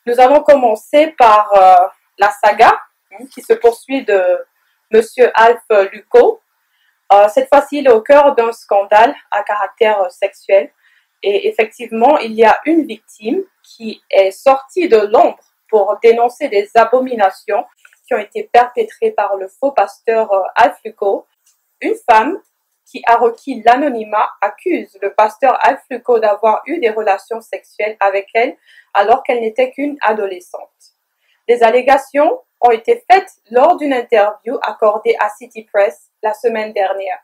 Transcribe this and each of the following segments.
Nous allons commencer par la saga qui se poursuit de Monsieur Alf Luco. Cette fois-ci, il est au cœur d'un scandale à caractère sexuel. Et effectivement, il y a une victime qui est sortie de l'ombre pour dénoncer des abominations qui ont été perpétrées par le faux pasteur Alf Luco. Une femme qui a requis l'anonymat accuse le pasteur Alf Luco d'avoir eu des relations sexuelles avec elle alors qu'elle n'était qu'une adolescente. Les allégations ont été faites lors d'une interview accordée à City Press la semaine dernière.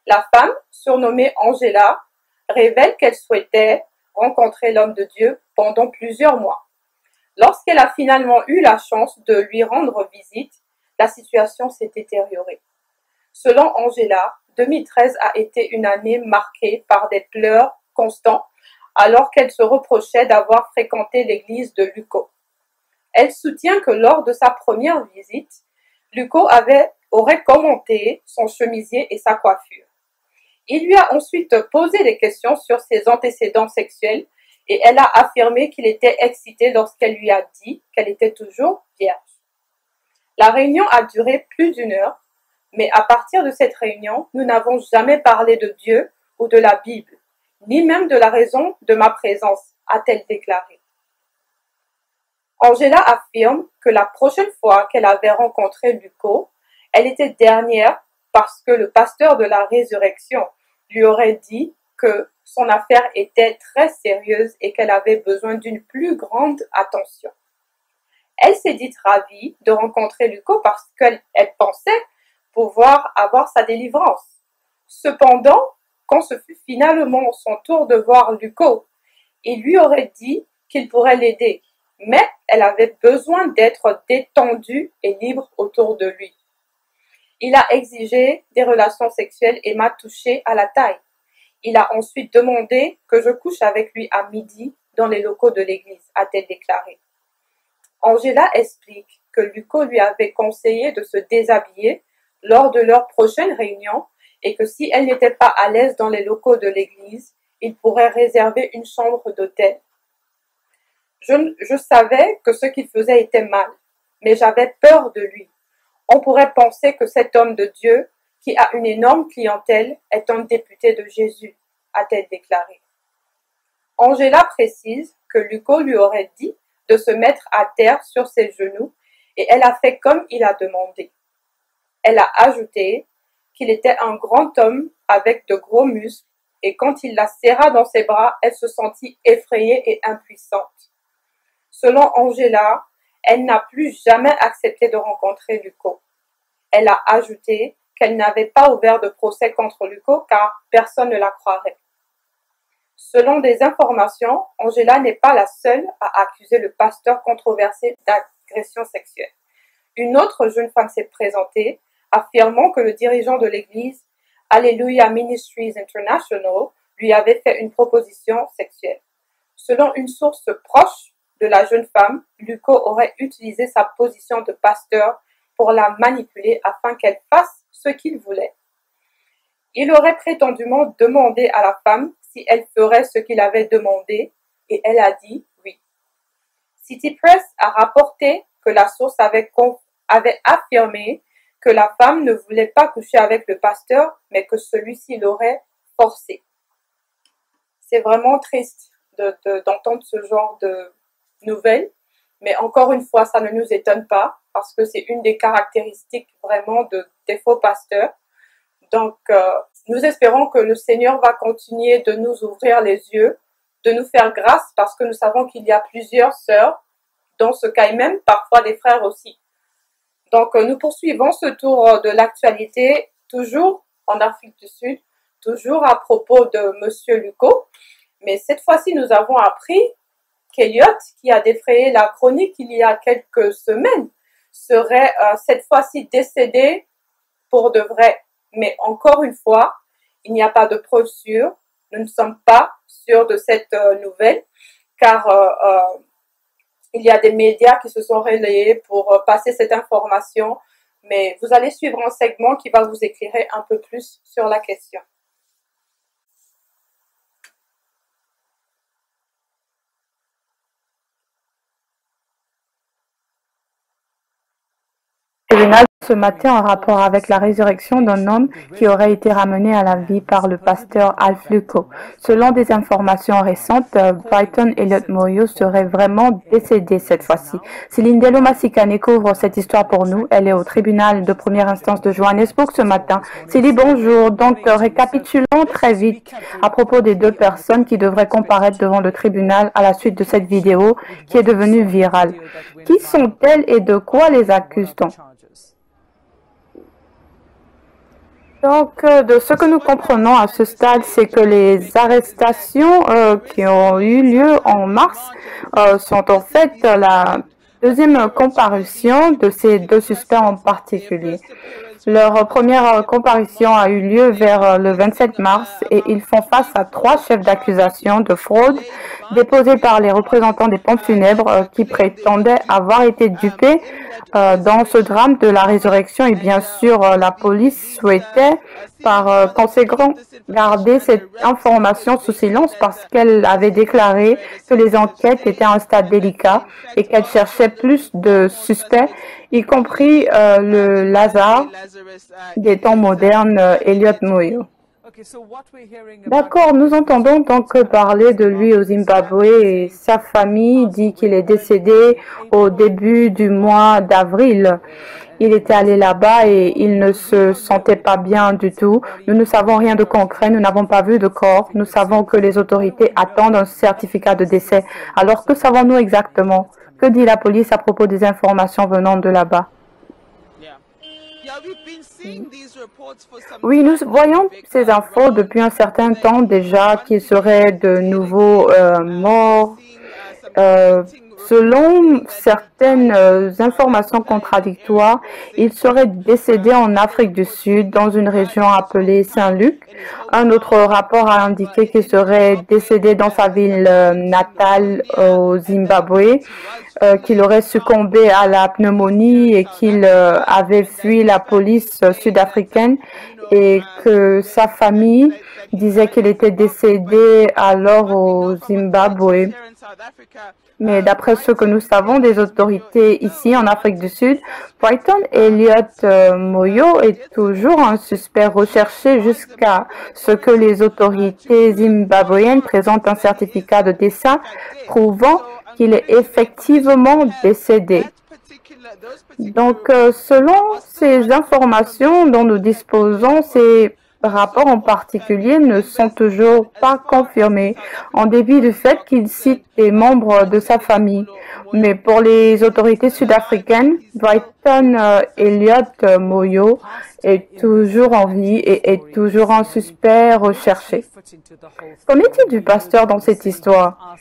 La femme, surnommée Angela, révèle qu'elle souhaitait rencontrer l'homme de Dieu pendant plusieurs mois. Lorsqu'elle a finalement eu la chance de lui rendre visite, la situation s'est détériorée. Selon Angela, 2013 a été une année marquée par des pleurs constants alors qu'elle se reprochait d'avoir fréquenté l'église de Luco. Elle soutient que lors de sa première visite, Luco aurait commenté son chemisier et sa coiffure. Il lui a ensuite posé des questions sur ses antécédents sexuels et elle a affirmé qu'il était excité lorsqu'elle lui a dit qu'elle était toujours vierge. La réunion a duré plus d'une heure, mais à partir de cette réunion, nous n'avons jamais parlé de Dieu ou de la Bible, ni même de la raison de ma présence, a-t-elle déclaré. Angela affirme que la prochaine fois qu'elle avait rencontré Luco, elle était dernière parce que le pasteur de la résurrection lui aurait dit que son affaire était très sérieuse et qu'elle avait besoin d'une plus grande attention. Elle s'est dite ravie de rencontrer Luco parce qu'elle pensait pouvoir avoir sa délivrance. Cependant, quand ce fut finalement son tour de voir Luco, il lui aurait dit qu'il pourrait l'aider, mais elle avait besoin d'être détendue et libre autour de lui. Il a exigé des relations sexuelles et m'a touchée à la taille. Il a ensuite demandé que je couche avec lui à midi dans les locaux de l'église, a-t-elle déclaré. Angela explique que Luco lui avait conseillé de se déshabiller lors de leur prochaine réunion et que si elle n'était pas à l'aise dans les locaux de l'église, il pourrait réserver une chambre d'hôtel. Je savais que ce qu'il faisait était mal, mais j'avais peur de lui. On pourrait penser que cet homme de Dieu, qui a une énorme clientèle, est un député de Jésus, a-t-elle déclaré. Angela précise que Luco lui aurait dit de se mettre à terre sur ses genoux et elle a fait comme il a demandé. Elle a ajouté qu'il était un grand homme avec de gros muscles et quand il la serra dans ses bras, elle se sentit effrayée et impuissante. Selon Angela, elle n'a plus jamais accepté de rencontrer Luco. Elle a ajouté qu'elle n'avait pas ouvert de procès contre Luco car personne ne la croirait. Selon des informations, Angela n'est pas la seule à accuser le pasteur controversé d'agression sexuelle. Une autre jeune femme s'est présentée, affirmant que le dirigeant de l'église, Alleluia Ministries International, lui avait fait une proposition sexuelle. Selon une source proche de la jeune femme, Luco aurait utilisé sa position de pasteur pour la manipuler afin qu'elle fasse ce qu'il voulait. Il aurait prétendument demandé à la femme si elle ferait ce qu'il avait demandé et elle a dit oui. City Press a rapporté que la source avait affirmé que la femme ne voulait pas coucher avec le pasteur mais que celui-ci l'aurait forcé. C'est vraiment triste d'entendre ce genre de nouvelles, mais encore une fois, ça ne nous étonne pas parce que c'est une des caractéristiques vraiment des faux pasteurs. Donc, nous espérons que le Seigneur va continuer de nous ouvrir les yeux, de nous faire grâce parce que nous savons qu'il y a plusieurs sœurs dans ce cas et même parfois des frères aussi. Donc, nous poursuivons ce tour de l'actualité, toujours en Afrique du Sud, toujours à propos de Monsieur Luco. Mais cette fois-ci, nous avons appris qu'Eliott, qui a défrayé la chronique il y a quelques semaines, serait cette fois-ci décédé pour de vrai. Mais encore une fois, il n'y a pas de preuve sûre. Nous ne sommes pas sûrs de cette nouvelle, car il y a des médias qui se sont relayés pour passer cette information. Mais vous allez suivre un segment qui va vous éclairer un peu plus sur la question. ce matin en rapport avec la résurrection d'un homme qui aurait été ramené à la vie par le pasteur Alf Luco. Selon des informations récentes, Brighton Elliott Moyo serait vraiment décédé cette fois-ci. Céline Dello-Massicane couvre cette histoire pour nous. Elle est au tribunal de première instance de Johannesburg ce matin. Céline, bonjour. Donc, récapitulons très vite à propos des deux personnes qui devraient comparaître devant le tribunal à la suite de cette vidéo qui est devenue virale. Qui sont-elles et de quoi les accuse-t-on? Donc, de ce que nous comprenons à ce stade, c'est que les arrestations qui ont eu lieu en mars sont en fait la deuxième comparution de ces deux suspects en particulier. Leur première comparution a eu lieu vers le 27 mars et ils font face à 3 chefs d'accusation de fraude déposés par les représentants des pompes funèbres qui prétendaient avoir été dupés dans ce drame de la résurrection. Et bien sûr, la police souhaitait par conséquent garder cette information sous silence parce qu'elle avait déclaré que les enquêtes étaient à un stade délicat et qu'elle cherchait plus de suspects, y compris le Lazare des temps modernes, Elliott Moyo. D'accord, nous entendons donc parler de lui au Zimbabwe et sa famille dit qu'il est décédé au début du mois d'avril. Il était allé là-bas et il ne se sentait pas bien du tout. Nous ne savons rien de concret, nous n'avons pas vu de corps. Nous savons que les autorités attendent un certificat de décès. Alors que savons-nous exactement? Que dit la police à propos des informations venant de là-bas? Oui, nous voyons ces infos depuis un certain temps déjà qu'il serait de nouveau mort. Selon certaines informations contradictoires, il serait décédé en Afrique du Sud, dans une région appelée Saint-Luc. Un autre rapport a indiqué qu'il serait décédé dans sa ville natale au Zimbabwe, qu'il aurait succombé à la pneumonie et qu'il avait fui la police sud-africaine et que sa famille disait qu'il était décédé alors au Zimbabwe. Mais d'après ce que nous savons des autorités ici en Afrique du Sud, Brighton Elliott Moyo est toujours un suspect recherché jusqu'à ce que les autorités zimbabwéennes présentent un certificat de décès prouvant qu'il est effectivement décédé. Donc, selon ces informations dont nous disposons, ces rapports en particulier ne sont toujours pas confirmés, en dépit du fait qu'il cite des membres de sa famille. Mais pour les autorités sud-africaines, Brighton Elliott Moyo est toujours en vie et est toujours un suspect recherché. Qu'en est-il du pasteur dans cette histoire?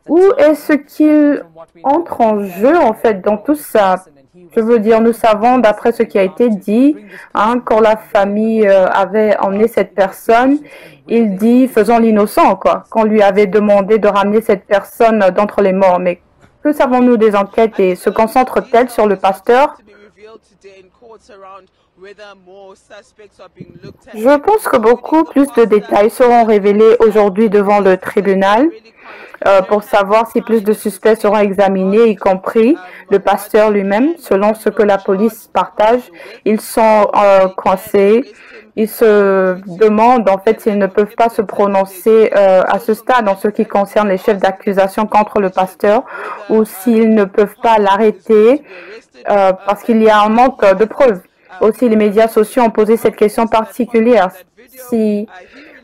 Où est-ce qu'il entre en jeu en fait dans tout ça? Je veux dire, nous savons, d'après ce qui a été dit, quand la famille avait emmené cette personne, il dit, faisons l'innocent, quoi, qu'on lui avait demandé de ramener cette personne d'entre les morts. Mais que savons-nous des enquêtes et se concentre-t-elle sur le pasteur? Je pense que beaucoup plus de détails seront révélés aujourd'hui devant le tribunal pour savoir si plus de suspects seront examinés, y compris le pasteur lui-même. Selon ce que la police partage, ils sont coincés. Ils se demandent en fait s'ils ne peuvent pas se prononcer à ce stade en ce qui concerne les chefs d'accusation contre le pasteur ou s'ils ne peuvent pas l'arrêter parce qu'il y a un manque de preuves. Aussi, les médias sociaux ont posé cette question particulière. Si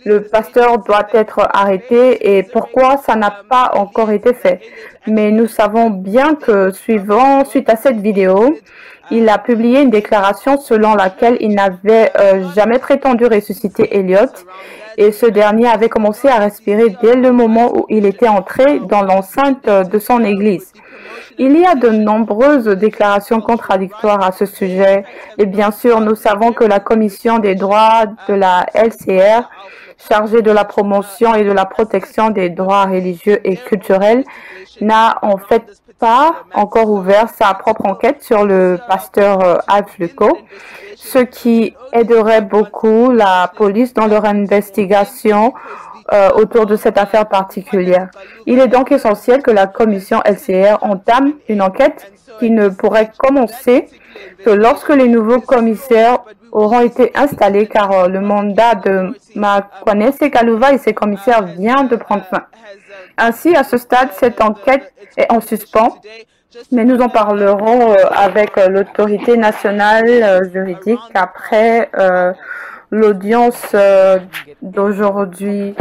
le pasteur doit être arrêté et pourquoi ça n'a pas encore été fait. Mais nous savons bien que suite à cette vidéo, il a publié une déclaration selon laquelle il n'avait jamais prétendu ressusciter Elliott et ce dernier avait commencé à respirer dès le moment où il était entré dans l'enceinte de son église. Il y a de nombreuses déclarations contradictoires à ce sujet et bien sûr, nous savons que la Commission des droits de la LCR, chargée de la promotion et de la protection des droits religieux et culturels, n'a en fait pas encore ouvert sa propre enquête sur le pasteur Alf Luco, ce qui aiderait beaucoup la police dans leur investigation autour de cette affaire particulière. Il est donc essentiel que la commission LCR entame une enquête qui ne pourrait commencer que lorsque les nouveaux commissaires auront été installés, car le mandat de Makwanese Kaluva et ses commissaires vient de prendre fin. Ainsi, à ce stade, cette enquête est en suspens, mais nous en parlerons avec l'autorité nationale juridique après l'audience d'aujourd'hui.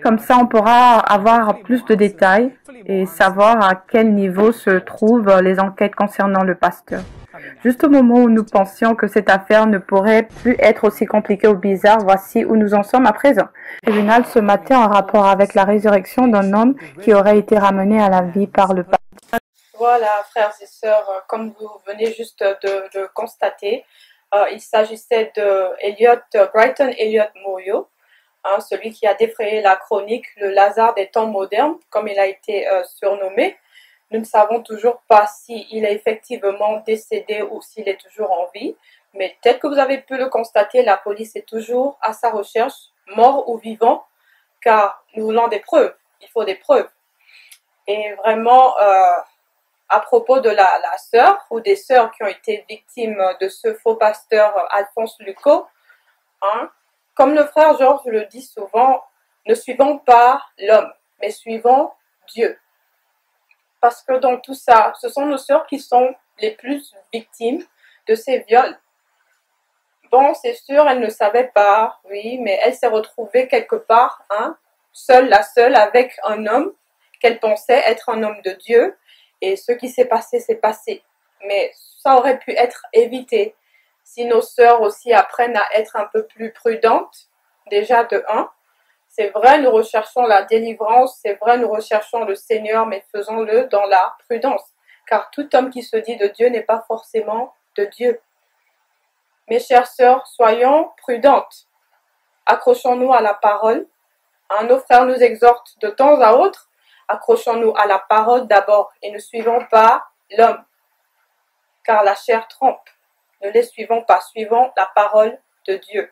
Comme ça, on pourra avoir plus de détails et savoir à quel niveau se trouvent les enquêtes concernant le pasteur. Juste au moment où nous pensions que cette affaire ne pourrait plus être aussi compliquée ou bizarre, voici où nous en sommes à présent. Le tribunal ce matin en rapport avec la résurrection d'un homme qui aurait été ramené à la vie par le pasteur. Voilà, frères et sœurs, comme vous venez juste de constater, il s'agissait de Brighton Elliott Moyo, celui qui a défrayé la chronique, le Lazare des temps modernes, comme il a été surnommé. Nous ne savons toujours pas s'il est effectivement décédé ou s'il est toujours en vie, mais tel que vous avez pu le constater, la police est toujours à sa recherche, mort ou vivant, car nous voulons des preuves, il faut des preuves. Et vraiment, à propos de la sœur ou des sœurs qui ont été victimes de ce faux pasteur Alphonse Lucot, comme le frère Georges le dit souvent, ne suivons pas l'homme, mais suivons Dieu. Parce que dans tout ça, ce sont nos sœurs qui sont les plus victimes de ces viols. Bon, c'est sûr, elle ne savait pas, oui, mais elle s'est retrouvée quelque part, seule avec un homme qu'elle pensait être un homme de Dieu. Et ce qui s'est passé, c'est passé. Mais ça aurait pu être évité si nos sœurs aussi apprennent à être un peu plus prudentes, déjà de un. C'est vrai, nous recherchons la délivrance, c'est vrai, nous recherchons le Seigneur, mais faisons-le dans la prudence. Car tout homme qui se dit de Dieu n'est pas forcément de Dieu. Mes chères sœurs, soyons prudentes. Accrochons-nous à la parole. Nos frères nous exhortent de temps à autre. Accrochons-nous à la parole d'abord et ne suivons pas l'homme. Car la chair trompe. Ne les suivons pas, suivons la parole de Dieu.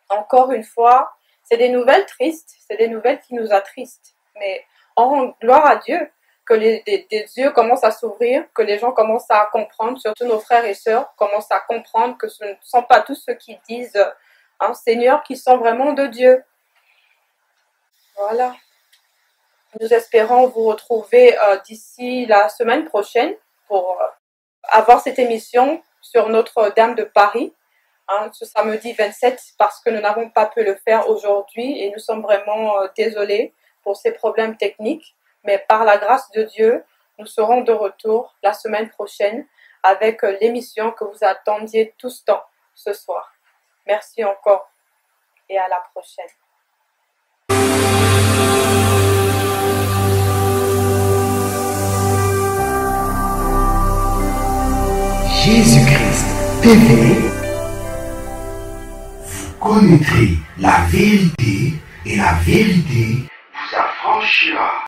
Encore une fois, c'est des nouvelles tristes, c'est des nouvelles qui nous attristent. Mais on rend gloire à Dieu que des yeux commencent à s'ouvrir, que les gens commencent à comprendre, surtout nos frères et sœurs commencent à comprendre que ce ne sont pas tous ceux qui disent Seigneur qui sont vraiment de Dieu. Voilà. Nous espérons vous retrouver d'ici la semaine prochaine pour avoir cette émission sur Notre-Dame de Paris. Ce samedi 27 parce que nous n'avons pas pu le faire aujourd'hui et nous sommes vraiment désolés pour ces problèmes techniques. Mais par la grâce de Dieu, nous serons de retour la semaine prochaine avec l'émission que vous attendiez tout ce temps ce soir. Merci encore et à la prochaine. Jésus-Christ TV, vous connaîtrez la vérité et la vérité vous affranchira.